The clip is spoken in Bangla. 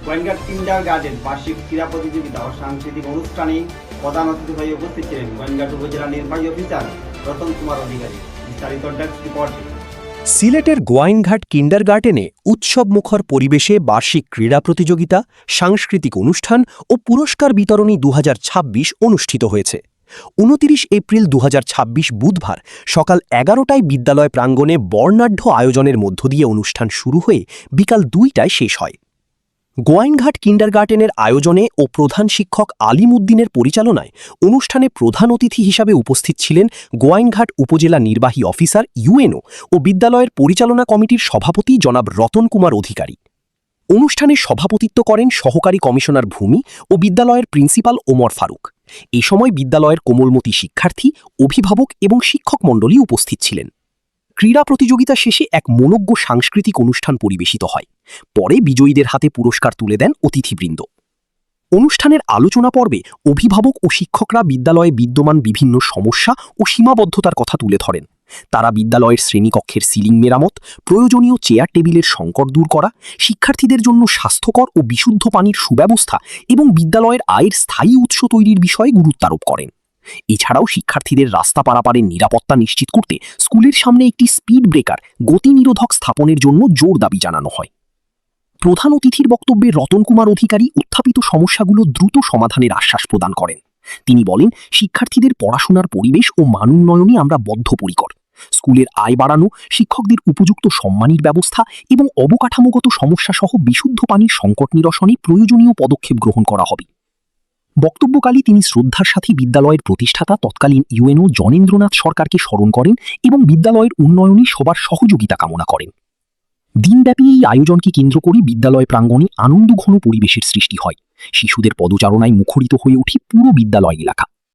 গোয়েনঘাট কিন্ডারগার্টেন বার্ষিক ক্রীড়া প্রতিযোগিতা ও সাংস্কৃতিক অনুষ্ঠানে প্রধান অতিথি হয়ে উপস্থিত ছিলেন গোয়েনঘাট উপজেলা নির্বাহী অফিসার রতন কুমার অধিকারী। বিস্তারিত ডেস্ক রিপোর্টে। সিলেটের গোয়াইনঘাট কিন্ডারগার্টেনে উৎসবমুখর পরিবেশে বার্ষিক ক্রীড়া প্রতিযোগিতা, সাংস্কৃতিক অনুষ্ঠান ও পুরস্কার বিতরণী 2026 অনুষ্ঠিত হয়েছে। 29 এপ্রিল 2026 বুধবার সকাল 11টায় বিদ্যালয় প্রাঙ্গণে বর্ণাঢ্য আয়োজনের মধ্য দিয়ে অনুষ্ঠান শুরু হয়ে বিকাল 2টায় শেষ হয়। গোয়াইনঘাট কিন্ডারগার্টেনের আয়োজনে ও প্রধান শিক্ষক আলিম উদ্দিনের পরিচালনায় অনুষ্ঠানে প্রধান অতিথি হিসাবে উপস্থিত ছিলেন গোয়াইনঘাট উপজেলা নির্বাহী অফিসার ইউএনও ও বিদ্যালয়ের পরিচালনা কমিটির সভাপতি জনাব রতন কুমার অধিকারী। অনুষ্ঠানে সভাপতিত্ব করেন সহকারী কমিশনার ভূমি ও বিদ্যালয়ের প্রিন্সিপাল ওমর ফারুক। এই সময় বিদ্যালয়ের কোমলমতি শিক্ষার্থী, অভিভাবক এবং শিক্ষক মণ্ডলী উপস্থিত ছিলেন। ক্রীড়া প্রতিযোগিতা শেষে এক মনোজ্ঞ সাংস্কৃতিক অনুষ্ঠান পরিবেশিত হয়। পরে বিজয়ীদের হাতে পুরস্কার তুলে দেন অতিথিবৃন্দ। অনুষ্ঠানের আলোচনা পর্বে অভিভাবক ও শিক্ষকরা বিদ্যালয়ে বিদ্যমান বিভিন্ন সমস্যা ও সীমাবদ্ধতার কথা তুলে ধরেন। তারা বিদ্যালয়ের শ্রেণীকক্ষের সিলিং মেরামত, প্রয়োজনীয় চেয়ার টেবিলের সংকট দূর করা, শিক্ষার্থীদের জন্য স্বাস্থ্যকর ও বিশুদ্ধ পানির সুব্যবস্থা এবং বিদ্যালয়ের আয়ের স্থায়ী উৎস তৈরির বিষয়ে গুরুত্বারোপ করেন। এছাড়াও শিক্ষার্থীদের রাস্তা পারাপারের নিরাপত্তা নিশ্চিত করতে স্কুলের সামনে একটি স্পিড ব্রেকার গতি নিরোধক স্থাপনের জন্য জোর দাবি জানানো হয়। প্রধান অতিথির বক্তব্যে রতন কুমার অধিকারী উত্থাপিত সমস্যাগুলো দ্রুত সমাধানের আশ্বাস প্রদান করেন। তিনি বলেন, শিক্ষার্থীদের পড়াশোনার পরিবেশ ও মান উন্নয়নে আমরা বদ্ধপরিকর। স্কুলের আয় বাড়ানো, শিক্ষকদের উপযুক্ত সম্মানীর ব্যবস্থা এবং অবকাঠামোগত সমস্যা সহ বিশুদ্ধ পানির সংকট নিরসনে প্রয়োজনীয় পদক্ষেপ গ্রহণ করা হবে। বক্তব্যকালে তিনি শ্রদ্ধার সাথে বিদ্যালয়ের প্রতিষ্ঠাতা তৎকালীন ইউএনও জনেন্দ্রনাথ সরকারকে স্মরণ করেন এবং বিদ্যালয়ের উন্নয়নে সবার সহযোগিতা কামনা করেন। দিনব্যাপী এই আয়োজনকে কেন্দ্র করে বিদ্যালয় প্রাঙ্গণে আনন্দঘন পরিবেশের সৃষ্টি হয়। শিশুদের পদচারণায় মুখরিত হয়ে ওঠে পুরো বিদ্যালয় এলাকা।